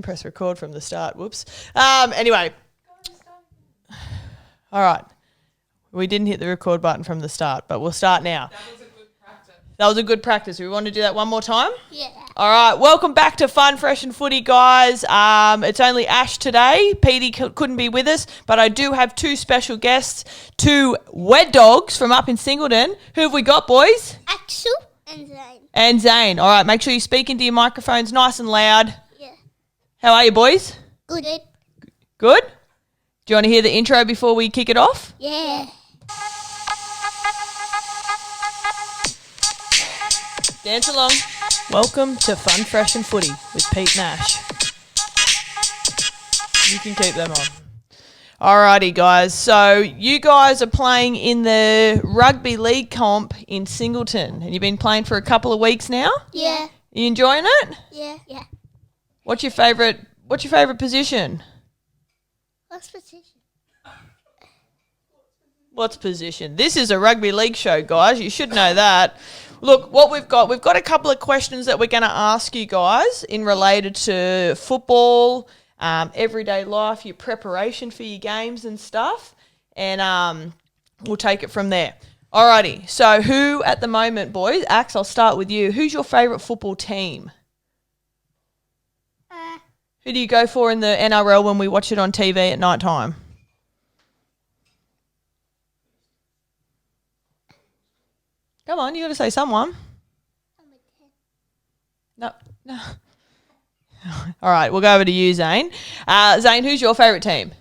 Press record from the start. Whoops. Anyway. All right. We didn't hit the record button from the start, but we'll start now. That was a good practice. We want to do that one more time? Yeah. All right. Welcome back to Fun, Fresh and Footy, guys. It's only Ash today. Petey couldn't be with us, but I do have two special guests, two Redddogs from up in Singleton. Who have we got, boys? Axel and Zane. And Zane. All right. Make sure you speak into your microphones nice and loud. Yeah. How are you, boys? Good. Good? Do you want to hear the intro before we kick it off? Yeah. Dance along. Welcome to Fun, Fresh and Footy with Pete Nash. You can keep them on. Alrighty, guys. So you guys are playing in the rugby league comp in Singleton, and you've been playing for a couple of weeks now. Yeah. Are you enjoying it? Yeah. What's your favourite position? What's position? What's position? This is a rugby league show, guys. You should know that. Look, what we've got a couple of questions that we're going to ask you guys in related to football, everyday life, your preparation for your games and stuff, and we'll take it from there. Alrighty, so who at the moment, boys? Ax, I'll start with you. Who's your favourite football team? Who do you go for in the NRL when we watch it on TV at night time? Come on, you got to say someone. No. All right, we'll go over to you, Zane. Zane, who's your favourite team?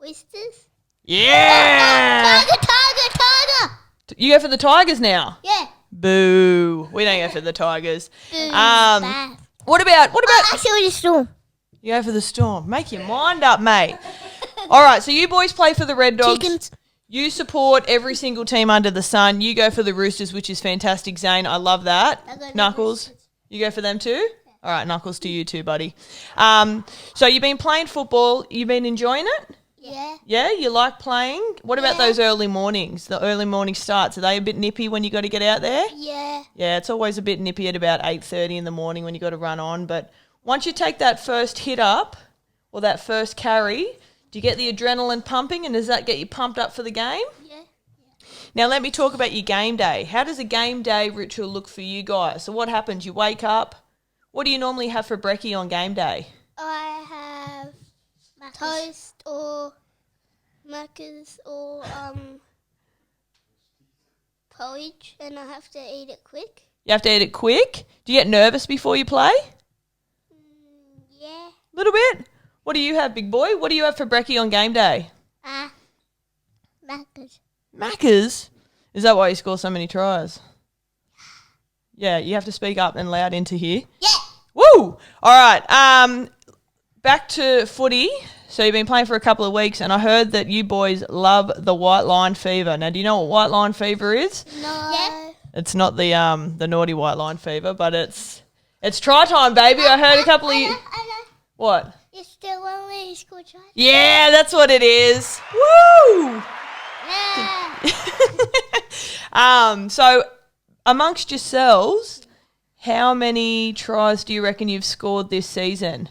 Oysters. Yeah! Tiger. You go for the Tigers now? Yeah. Boo. We don't go for the Tigers. Bad. What about Actually, the Storm. you go for the Storm? Make your mind up, mate. All right, so you boys play for the Redddogs. Chickens. You support every single team under the sun. You go for the Roosters, which is fantastic, Zane. I love that. I go for Knuckles, Roosters. you go for them too? Yeah. All right, Knuckles to you too, buddy. So you've been playing football. You've been enjoying it? Yeah. Yeah, you like playing? What about those early mornings, the early morning starts? Are they a bit nippy when you got to get out there? Yeah. Yeah, it's always a bit nippy at about 8:30 in the morning when you got to run on. But once you take that first hit up or that first carry, do you get the adrenaline pumping, and does that get you pumped up for the game? Yeah. Now let me talk about your game day. How does a game day ritual look for you guys? So what happens? You wake up. What do you normally have for brekkie on game day? I have toast or Macca's or porridge, and I have to eat it quick. You have to eat it quick. Do you get nervous before you play? Yeah. A little bit. What do you have, big boy? What do you have for brekkie on game day? Macca's. Macca's? Is that why you score so many tries? Yeah, you have to speak up and loud into here. Yeah. Woo! All right. Back to footy. So you've been playing for a couple of weeks, and I heard that you boys love the white line fever. Now, do you know what white line fever is? No. Yeah. It's not the naughty white line fever, but it's try time, baby. I heard a couple of you. I know. What? It's still when we score tries. Yeah, that's what it is. Woo! Yeah. So amongst yourselves, how many tries do you reckon you've scored this season?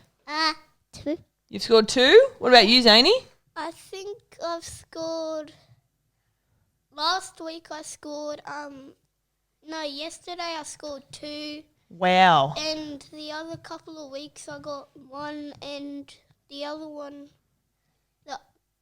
2. You've scored 2? What about you, Zaney? I think I've scored. Last week I scored. Yesterday I scored 2. Wow. And the other couple of weeks I got 1, and the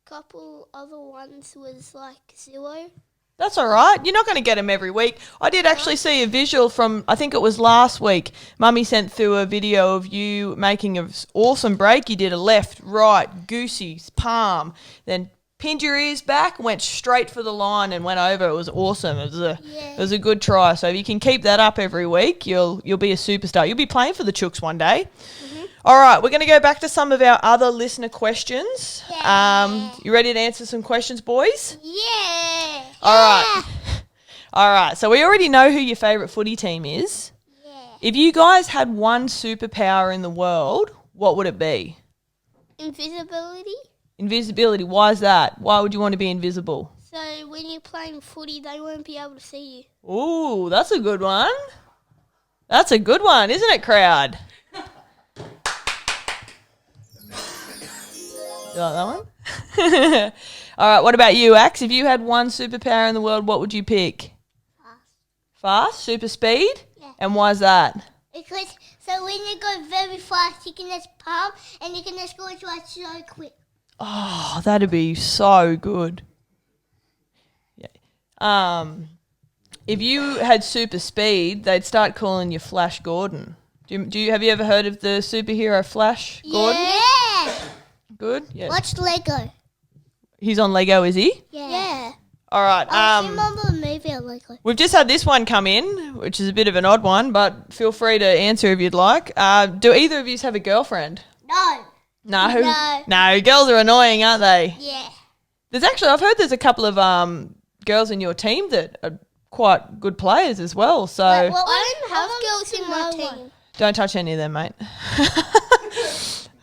couple other ones was like 0. That's all right. You're not going to get them every week. I did actually see a visual from, I think it was last week. Mummy sent through a video of you making an awesome break. You did a left, right, goosey, palm, then pinned your ears back, went straight for the line and went over. It was awesome. It was a good try. So if you can keep that up every week, you'll be a superstar. You'll be playing for the Chooks one day. Mm-hmm. All right, we're going to go back to some of our other listener questions. Yeah. You ready to answer some questions, boys? Yeah. All right. So we already know who your favourite footy team is. Yeah. If you guys had one superpower in the world, what would it be? Invisibility. Invisibility. Why is that? Why would you want to be invisible? So when you're playing footy, they won't be able to see you. Ooh, that's a good one. That's a good one, isn't it, crowd? You like that one? All right, what about you, Ax? If you had one superpower in the world, what would you pick? Fast? Super speed? Yeah. And why is that? Because so when you go very fast, you can just pump and you can just go to it so quick. Oh, that'd be so good. Yeah. If you had super speed, they'd start calling you Flash Gordon. Have you ever heard of the superhero Flash Gordon? Yeah. Good. Yeah. Watch Lego. He's on Lego, is he? Yeah. All right. I remember a movie of Lego. We've just had this one come in, which is a bit of an odd one, but feel free to answer if you'd like. Do either of you have a girlfriend? No. No, girls are annoying, aren't they? Yeah. I've heard there's a couple of girls in your team that are quite good players as well. So I don't have girls in my team. don't touch any of them, mate.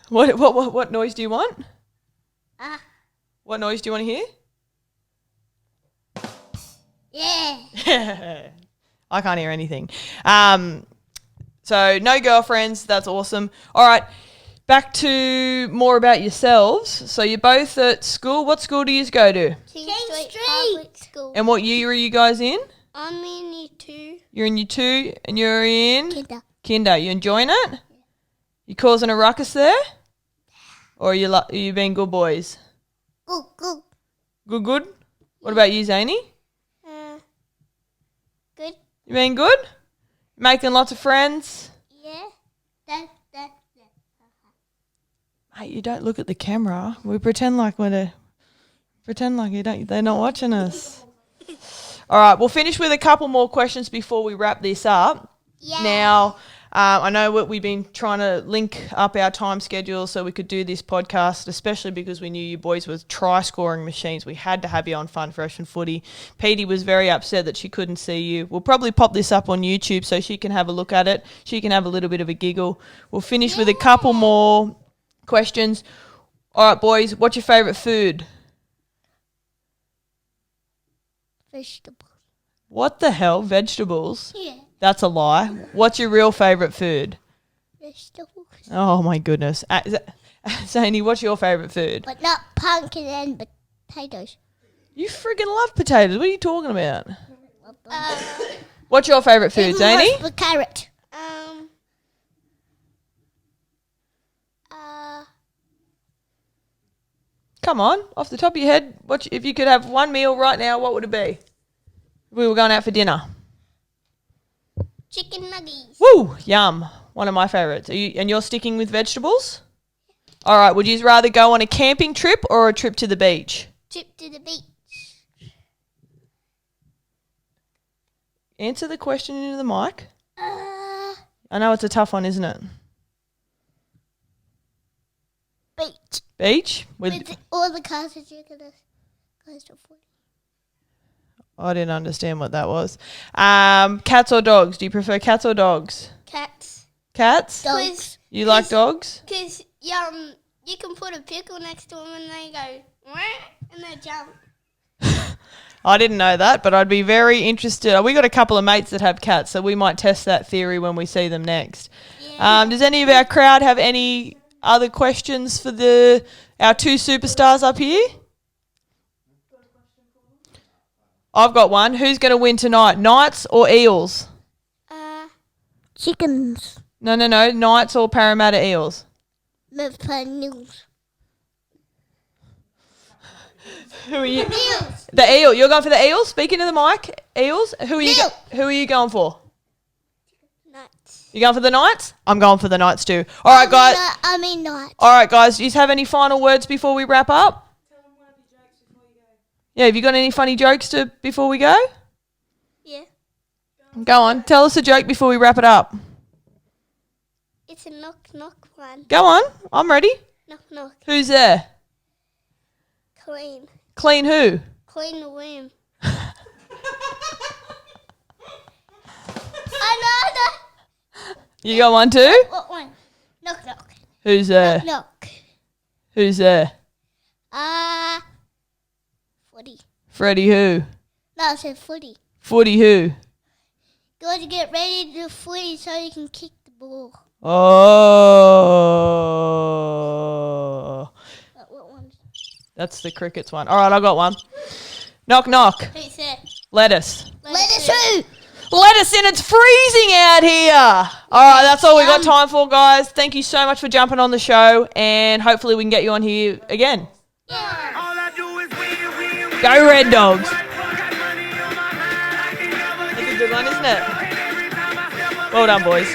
What noise do you want? What noise do you want to hear? Yeah. I can't hear anything. So no girlfriends. That's awesome. All right. Back to more about yourselves. So you're both at school. What school do you go to? King Street Public School. And what year are you guys in? I'm in year 2. You're in year 2 and you're in? Kinder. You enjoying it? Yeah. You causing a ruckus there? Or are you being good boys? Good. Good? What about you, Zaney? Good. You being good? Making lots of friends? Yeah. Mate, you don't look at the camera. We pretend like they're not watching us. All right, we'll finish with a couple more questions before we wrap this up. Yeah. Now, I know we've been trying to link up our time schedule so we could do this podcast, especially because we knew you boys were try-scoring machines. We had to have you on Fun, Fresh and Footy. Petey was very upset that she couldn't see you. We'll probably pop this up on YouTube so she can have a look at it. She can have a little bit of a giggle. We'll finish with a couple more questions. All right, boys, what's your favourite food? Vegetables. What the hell? Vegetables? Yeah. That's a lie. What's your real favourite food? Vegetables. Oh, my goodness. Zaney, what's your favourite food? But not pumpkin and potatoes. You friggin' love potatoes. What are you talking about? What's your favourite food, Zaney? The carrot. Come on, off the top of your head, if you could have one meal right now, what would it be? If we were going out for dinner. Chicken nuggets. Woo, yum. One of my favourites. And you're sticking with vegetables? All right, would you rather go on a camping trip or a trip to the beach? Trip to the beach. Answer the question into the mic. I know it's a tough one, isn't it? Beach. Beach? With all the cars that you're going to go to 40. I didn't understand what that was. Cats or dogs? Do you prefer cats or dogs? Cats. Cats? Dogs. You like dogs? Because you can put a pickle next to them and they go, wah, and they jump. I didn't know that, but I'd be very interested. We got a couple of mates that have cats, so we might test that theory when we see them next. Yeah. Does any of our crowd have any other questions for our two superstars up here? I've got one. Who's going to win tonight, Knights or Eels? Chickens. No. Knights or Parramatta Eels? Eels. Who are you? Eels. The eel. You're going for the eels? Speaking to the mic. Eels. Who are you going for? Knights. You going for the Knights? I'm going for the Knights too. All right, guys. Knights. All right, guys. Do you have any final words before we wrap up? Tell them one of your jokes before you go. Yeah. Have you got any funny jokes before we go? Yeah. Go on. Tell us a joke before we wrap it up. It's a knock one. Go on. I'm ready. Knock. Who's there? Clean. Clean who? Clean the room. Another. You got one too? What one? Knock. Who's there? Knock. Who's there? Footy. Freddie who? No, I said footy. Footy who? Go to get ready to footy so you can kick the ball. Oh. What one's That's the crickets one. All right, I got one. Knock, knock. Who's there? Lettuce. Lettuce who? Lettuce in. It's freezing out here. All right, that's all we got time for, guys. Thank you so much for jumping on the show, and hopefully we can get you on here again. Go Red Dogs. That's a good one, isn't it? Well done, boys.